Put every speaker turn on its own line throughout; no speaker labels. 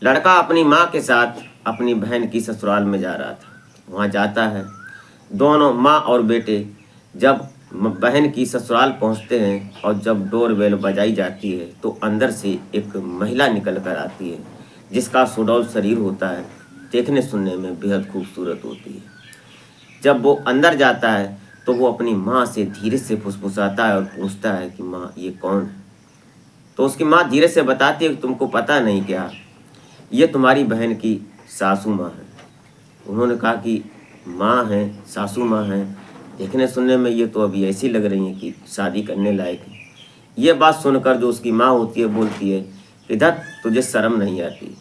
लड़का अपनी माँ के साथ अपनी बहन की ससुराल में जा रहा था। वहाँ जाता है, दोनों माँ और बेटे जब बहन की ससुराल पहुँचते हैं और जब डोर बेल बजाई जाती है तो अंदर से एक महिला निकल कर आती है जिसका सुडौल शरीर होता है, देखने सुनने में बेहद खूबसूरत होती है। जब वो अंदर जाता है तो वो अपनी माँ से धीरे से फुसफुसाता है और पूछता है कि माँ ये कौन है। तो उसकी माँ धीरे से बताती है कि तुमको पता नहीं क्या, ये तुम्हारी बहन की सासू माँ है। उन्होंने कहा कि माँ है, सासू माँ है, देखने सुनने में ये तो अभी ऐसी लग रही है कि शादी करने लायक है। ये बात सुनकर जो उसकी माँ होती है बोलती है कि धत तुझे शर्म नहीं आती।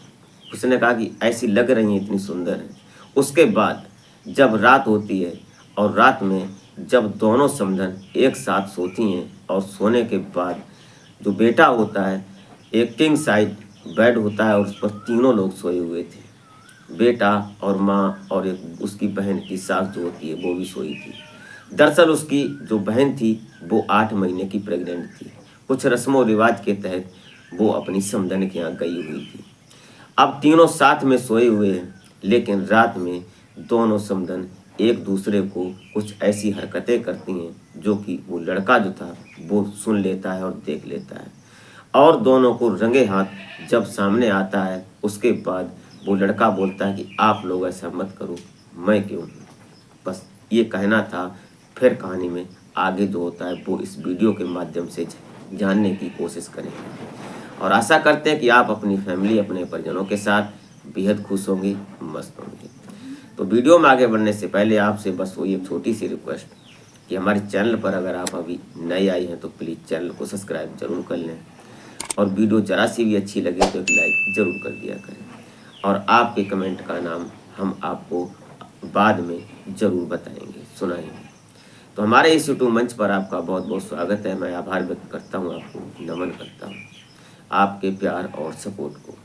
उसने कहा कि ऐसी लग रही है, इतनी सुंदर है। उसके बाद जब रात होती है और रात में जब दोनों समधन एक साथ सोती हैं और सोने के बाद जो बेटा होता है, एक किंग साइज बेड होता है और उस पर तीनों लोग सोए हुए थे, बेटा और माँ और एक उसकी बहन की सास जो होती है वो भी सोई थी। दरअसल उसकी जो बहन थी वो 8 महीने की प्रेग्नेंट थी। कुछ रस्मों रिवाज के तहत वो अपनी समधन के यहाँ गई हुई थी। अब तीनों साथ में सोए हुए हैं, लेकिन रात में दोनों समधन एक दूसरे को कुछ ऐसी हरकतें करती हैं जो कि वो लड़का जो था वो सुन लेता है और देख लेता है, और दोनों को रंगे हाथ जब सामने आता है उसके बाद वो लड़का बोलता है कि आप लोग ऐसा मत करो, मैं क्यों हूँ। बस ये कहना था। फिर कहानी में आगे जो होता है वो इस वीडियो के माध्यम से जानने की कोशिश करेंगे और आशा करते हैं कि आप अपनी फैमिली, अपने परिजनों के साथ बेहद खुश होंगे, मस्त होंगे। तो वीडियो में आगे बढ़ने से पहले आपसे बस वही एक छोटी सी रिक्वेस्ट कि हमारे चैनल पर अगर आप अभी नए आए हैं तो प्लीज़ चैनल को सब्सक्राइब जरूर कर लें और वीडियो जरा सी भी अच्छी लगे तो एक लाइक ज़रूर कर दिया करें और आपके कमेंट का नाम हम आपको बाद में ज़रूर बताएंगे, सुनाएंगे। तो हमारे इस यूट्यूब मंच पर आपका बहुत बहुत स्वागत है। मैं आभार व्यक्त करता हूँ, आपको नमन करता हूँ आपके प्यार और सपोर्ट को।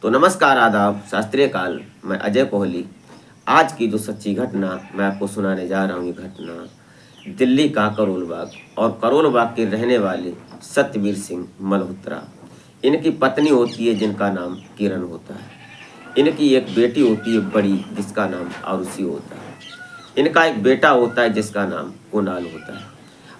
तो नमस्कार, आदाब, शास्त्रीय काल। मैं अजय कोहली। आज की जो सच्ची घटना मैं आपको सुनाने जा रहा हूँ, ये घटना दिल्ली का करोल बाग और करोल बाग के रहने वाले सत्यवीर सिंह मल्होत्रा, इनकी पत्नी होती है जिनका नाम किरण होता है। इनकी एक बेटी होती है बड़ी जिसका नाम आरुषि होता है। इनका एक बेटा होता है जिसका नाम कुणाल होता है।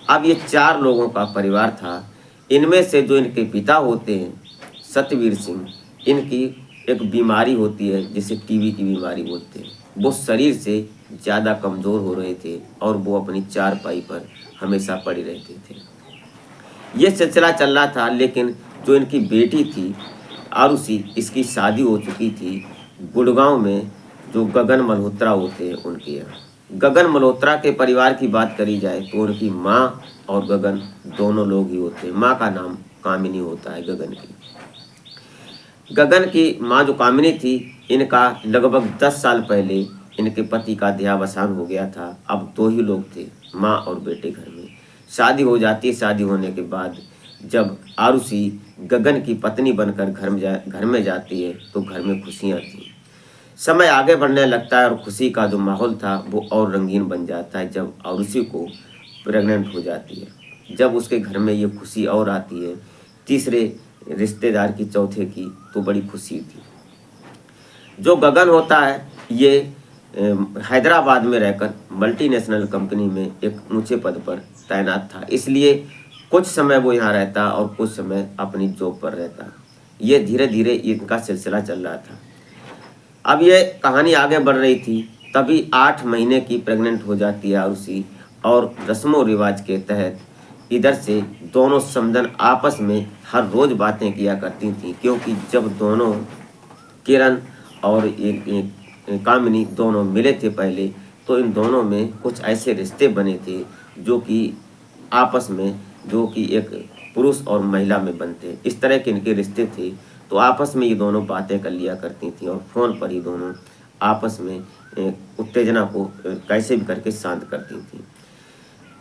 अब ये 4 लोगों का परिवार था। इनमें से जो इनके पिता होते हैं सत्यवीर सिंह, इनकी एक बीमारी होती है जिसे टीबी की बीमारी बोलते हैं। वो शरीर से ज़्यादा कमज़ोर हो रहे थे और वो अपनी चारपाई पर हमेशा पड़े रहते थे। ये सिलसिला चल रहा था, लेकिन जो इनकी बेटी थी आरुषि, इसकी शादी हो चुकी थी गुड़गांव में, जो गगन मल्होत्रा होते हैं उनके यहाँ। गगन मल्होत्रा के परिवार की बात करी जाए तो उनकी माँ और गगन दोनों लोग ही होते हैं। माँ का नाम कामिनी होता है गगन की। गगन की माँ जो कामिनी थी, इनका लगभग 10 साल पहले इनके पति का देहावसान हो गया था। अब 2 ही लोग थे, माँ और बेटे घर में। शादी हो जाती है। शादी होने के बाद जब आरुषि गगन की पत्नी बनकर घर में जाती है तो घर में खुशियाँ थी। समय आगे बढ़ने लगता है और खुशी का जो माहौल था वो और रंगीन बन जाता है जब आरुषि को प्रेग्नेंट हो जाती है। जब उसके घर में ये खुशी और आती है, तीसरे रिश्तेदार की, चौथे की, तो बड़ी खुशी थी। जो गगन होता है ये हैदराबाद में रहकर मल्टीनेशनल कंपनी में एक ऊंचे पद पर तैनात था, इसलिए कुछ समय वो यहाँ रहता और कुछ समय अपनी जॉब पर रहता। ये धीरे धीरे इनका सिलसिला चल रहा था। अब ये कहानी आगे बढ़ रही थी, तभी 8 महीने की प्रेग्नेंट हो जाती है आरुषि और रस्मों रिवाज के तहत इधर से दोनों समधन आपस में हर रोज़ बातें किया करती थी, क्योंकि जब दोनों किरण और एक कामिनी दोनों मिले थे पहले, तो इन दोनों में कुछ ऐसे रिश्ते बने थे जो कि आपस में, जो कि एक पुरुष और महिला में बनते, इस तरह के इनके रिश्ते थे। तो आपस में ये दोनों बातें कर लिया करती थी और फ़ोन पर ही दोनों आपस में उत्तेजना को कैसे भी करके शांत करती थी।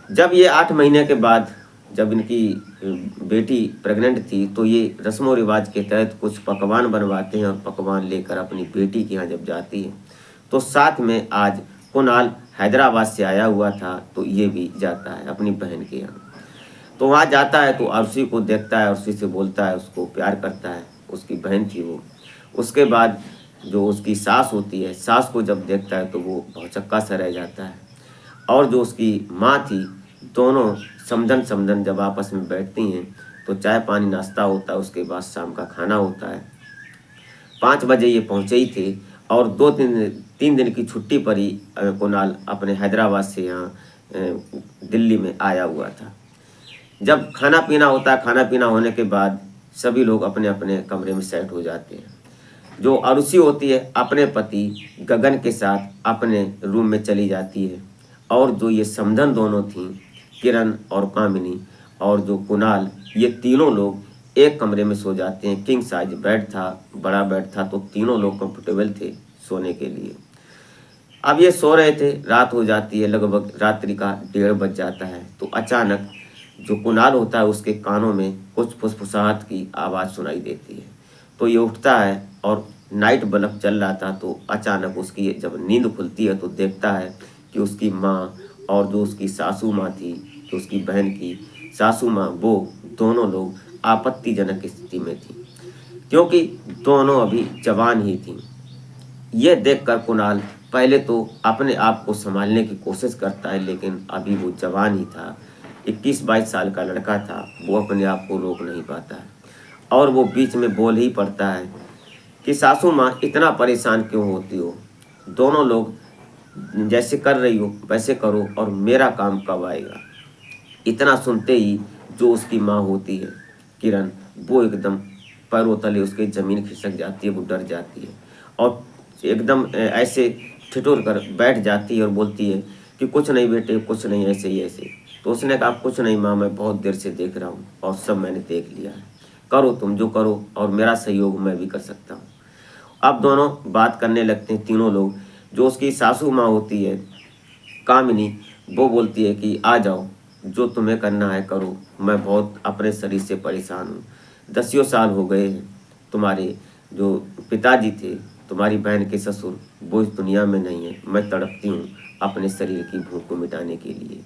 जब ये 8 महीने के बाद जब इनकी बेटी प्रेग्नेंट थी तो ये रस्मों रिवाज के तहत कुछ पकवान बनवाते हैं और पकवान लेकर अपनी बेटी के यहाँ जब जाती है तो साथ में आज कुणाल हैदराबाद से आया हुआ था तो ये भी जाता है अपनी बहन के यहाँ। तो वहाँ जाता है तो आरुषि को देखता है, आरुषि से बोलता है, उसको प्यार करता है उसकी बहन थी वो। उसके बाद जो उसकी सास होती है, सास को जब देखता है तो वो भौचक्का सा रह जाता है। और जो उसकी माँ थी, दोनों समधन समधन जब आपस में बैठती हैं तो चाय पानी नाश्ता होता है, उसके बाद शाम का खाना होता है। 5 बजे ये पहुँचे ही थे और 2-3 दिन की छुट्टी पर ही कुणाल अपने हैदराबाद से यहाँ दिल्ली में आया हुआ था। जब खाना पीना होता है, खाना पीना होने के बाद सभी लोग अपने अपने कमरे में सेट हो जाते हैं। जो अरुषि होती है अपने पति गगन के साथ अपने रूम में चली जाती है, और जो ये समधन दोनों थीं, किरण और कामिनी और जो कुणाल, ये तीनों लोग एक कमरे में सो जाते हैं। किंग साइज बेड था, बड़ा बेड था, तो तीनों लोग कंफर्टेबल थे सोने के लिए। अब ये सो रहे थे, रात हो जाती है, लगभग रात्रि का 1:30 बज जाता है। तो अचानक जो कुणाल होता है उसके कानों में कुछ फुसफुसाहट की आवाज़ सुनाई देती है। तो ये उठता है और नाइट बल्ब चल रहा था, तो अचानक उसकी जब नींद खुलती है तो देखता है कि उसकी माँ और जो उसकी सासू माँ थी, जो उसकी बहन की सासू माँ, वो दोनों लोग आपत्तिजनक स्थिति में थी, क्योंकि दोनों अभी जवान ही थीं। ये देखकर कुणाल पहले तो अपने आप को संभालने की कोशिश करता है, लेकिन अभी वो जवान ही था, 21-22 साल का लड़का था, वो अपने आप को रोक नहीं पाता है और वो बीच में बोल ही पड़ता है कि सासू माँ इतना परेशान क्यों होती हो, दोनों लोग जैसे कर रही हो वैसे करो और मेरा काम कब आएगा। इतना सुनते ही जो उसकी माँ होती है किरण, वो एकदम पैरों तले उसके ज़मीन खिसक जाती है, वो डर जाती है और एकदम ऐसे ठिठुर कर बैठ जाती है और बोलती है कि कुछ नहीं बेटे, कुछ नहीं, ऐसे ही ऐसे। तो उसने कहा कुछ नहीं माँ, मैं बहुत देर से देख रहा हूँ और सब मैंने देख लिया है, करो तुम जो करो और मेरा सहयोग मैं भी कर सकता हूँ। अब दोनों बात करने लगते हैं तीनों लोग। जो उसकी सासू माँ होती है कामिनी, वो बोलती है कि आ जाओ, जो तुम्हें करना है करो, मैं बहुत अपने शरीर से परेशान हूँ, 10 साल हो गए हैं। तुम्हारे जो पिताजी थे, तुम्हारी बहन के ससुर, वो इस दुनिया में नहीं है। मैं तड़पती हूँ अपने शरीर की भूख को मिटाने के लिए,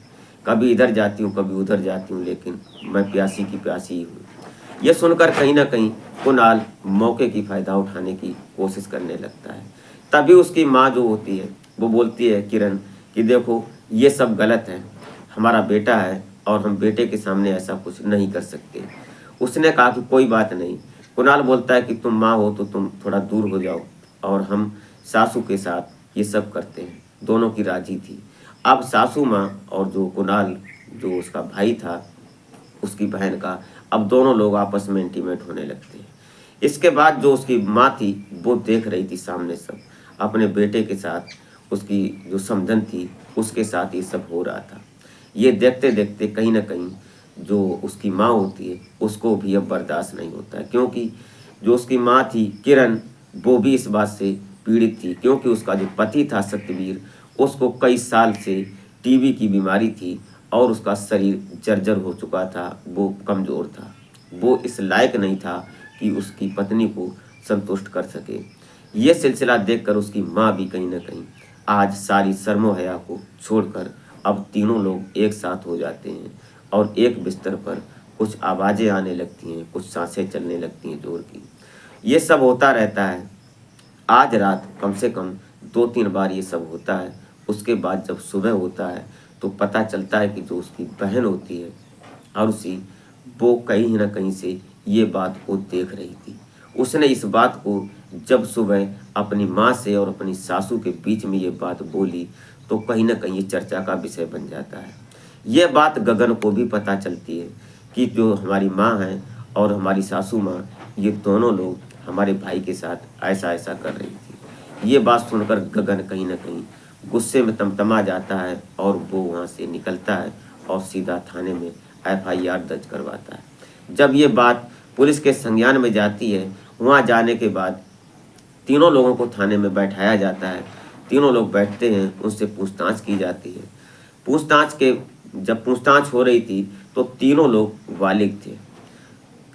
कभी इधर जाती हूँ कभी उधर जाती हूँ, लेकिन मैं प्यासी की प्यासी ही हूँ। यह सुनकर कहीं ना कहीं कुणाल मौके की फ़ायदा उठाने की कोशिश करने लगता है। तभी उसकी माँ जो होती है वो बोलती है किरण कि देखो ये सब गलत है, हमारा बेटा है और हम बेटे के सामने ऐसा कुछ नहीं कर सकते। उसने कहा कि कोई बात नहीं। कुणाल बोलता है कि तुम माँ हो तो तुम थोड़ा दूर हो जाओ और हम सासू के साथ ये सब करते हैं। दोनों की राजी थी। अब सासू माँ और जो कुणाल, जो उसका भाई था, उसकी बहन का, अब दोनों लोग आपस में इंटीमेट होने लगते हैं। इसके बाद जो उसकी माँ थी वो देख रही थी सामने सब अपने बेटे के साथ, उसकी जो समधन थी उसके साथ ये सब हो रहा था। ये देखते देखते कहीं ना कहीं जो उसकी माँ होती है उसको भी अब बर्दाश्त नहीं होता है, क्योंकि जो उसकी माँ थी किरण, वो भी इस बात से पीड़ित थी, क्योंकि उसका जो पति था सत्यवीर, उसको कई साल से टीबी की बीमारी थी और उसका शरीर जर्जर हो चुका था, वो कमज़ोर था, वो इस लायक नहीं था कि उसकी पत्नी को संतुष्ट कर सके। ये सिलसिला देखकर उसकी माँ भी कहीं ना कहीं आज सारी शर्मो हया को छोड़कर अब तीनों लोग एक साथ हो जाते हैं और एक बिस्तर पर कुछ आवाज़ें आने लगती हैं, कुछ सांसें चलने लगती हैं जोर की। ये सब होता रहता है। आज रात कम से कम 2-3 बार ये सब होता है। उसके बाद जब सुबह होता है तो पता चलता है कि जो उसकी बहन होती है आरुषि, वो कहीं ना कहीं से ये बात को देख रही थी। उसने इस बात को जब सुबह अपनी माँ से और अपनी सासू के बीच में ये बात बोली तो कहीं ना कहीं ये चर्चा का विषय बन जाता है। ये बात गगन को भी पता चलती है कि जो हमारी माँ है और हमारी सासू माँ, ये दोनों लोग हमारे भाई के साथ ऐसा ऐसा कर रही थी। ये बात सुनकर गगन कहीं ना कहीं गुस्से में तमतमा जाता है और वो वहाँ से निकलता है और सीधा थाने में FIR दर्ज करवाता है। जब ये बात पुलिस के संज्ञान में जाती है, वहाँ जाने के बाद तीनों लोगों को थाने में बैठाया जाता है। तीनों लोग बैठते हैं, उनसे पूछताछ की जाती है। जब पूछताछ हो रही थी तो तीनों लोग बालिग थे।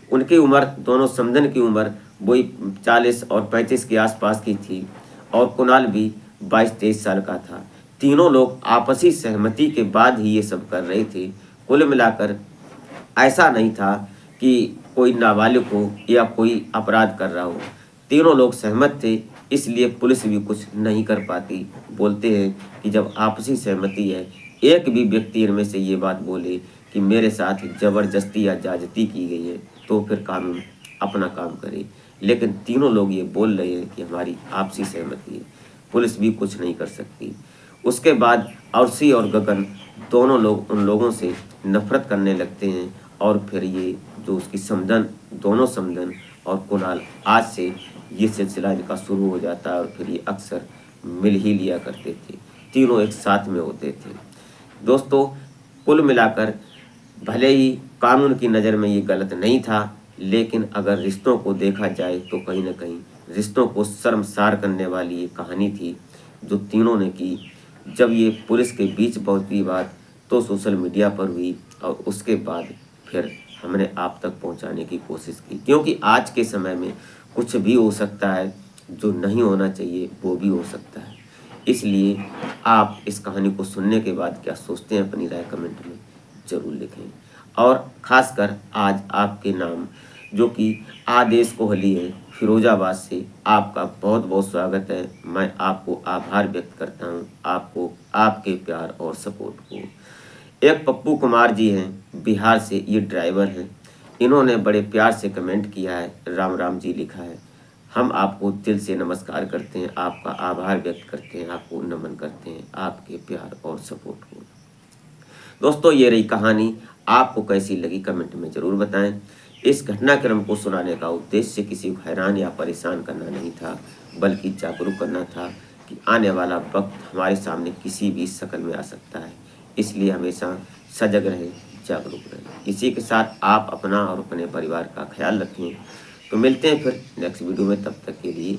उनकी उम्र, दोनों समधन की उम्र वही 40 और 35 के आसपास की थी और कुणाल भी 22-23 साल का था। तीनों लोग आपसी सहमति के बाद ही ये सब कर रहे थे। कुल मिलाकर ऐसा नहीं था कि कोई नाबालिग हो या कोई अपराध कर रहा हो। तीनों लोग सहमत थे, इसलिए पुलिस भी कुछ नहीं कर पाती। बोलते हैं कि जब आपसी सहमति है, एक भी व्यक्ति इनमें से ये बात बोले कि मेरे साथ ज़बरदस्ती या ज्यादती की गई है, तो फिर कानून अपना काम करे। लेकिन तीनों लोग ये बोल रहे हैं कि हमारी आपसी सहमति है, पुलिस भी कुछ नहीं कर सकती। उसके बाद अर्शी और गगन दोनों लोग उन लोगों से नफरत करने लगते हैं और फिर ये जो उसकी समधन, दोनों समधन और कुणाल, आज से ये सिलसिला इनका शुरू हो जाता है और फिर ये अक्सर मिल ही लिया करते थे, तीनों एक साथ में होते थे। दोस्तों, कुल मिलाकर भले ही कानून की नज़र में ये गलत नहीं था, लेकिन अगर रिश्तों को देखा जाए तो कहीं ना कहीं रिश्तों को शर्मसार करने वाली ये कहानी थी जो तीनों ने की। जब ये पुलिस के बीच पहुंची बात तो सोशल मीडिया पर हुई और उसके बाद फिर हमने आप तक पहुंचाने की कोशिश की, क्योंकि आज के समय में कुछ भी हो सकता है, जो नहीं होना चाहिए वो भी हो सकता है। इसलिए आप इस कहानी को सुनने के बाद क्या सोचते हैं, अपनी राय कमेंट में ज़रूर लिखें। और ख़ासकर आज आपके नाम जो कि आदेश कोहली है फिरोजाबाद से, आपका बहुत बहुत स्वागत है। मैं आपको आभार व्यक्त करता हूँ, आपको आपके प्यार और सपोर्ट को। एक पप्पू कुमार जी हैं बिहार से, ये ड्राइवर हैं, इन्होंने बड़े प्यार से कमेंट किया है, राम राम जी लिखा है। हम आपको दिल से नमस्कार करते हैं, आपका आभार व्यक्त करते हैं, आपको नमन करते हैं आपके प्यार और सपोर्ट को। दोस्तों, ये रही कहानी, आपको कैसी लगी कमेंट में ज़रूर बताएं। इस घटनाक्रम को सुनाने का उद्देश्य किसी को हैरान या परेशान करना नहीं था, बल्कि जागरूक करना था कि आने वाला वक्त हमारे सामने किसी भी शक्ल में आ सकता है। इसलिए हमेशा सजग रहें, जागरूक रहें। इसी के साथ आप अपना और अपने परिवार का ख्याल रखें। तो मिलते हैं फिर नेक्स्ट वीडियो में, तब तक के लिए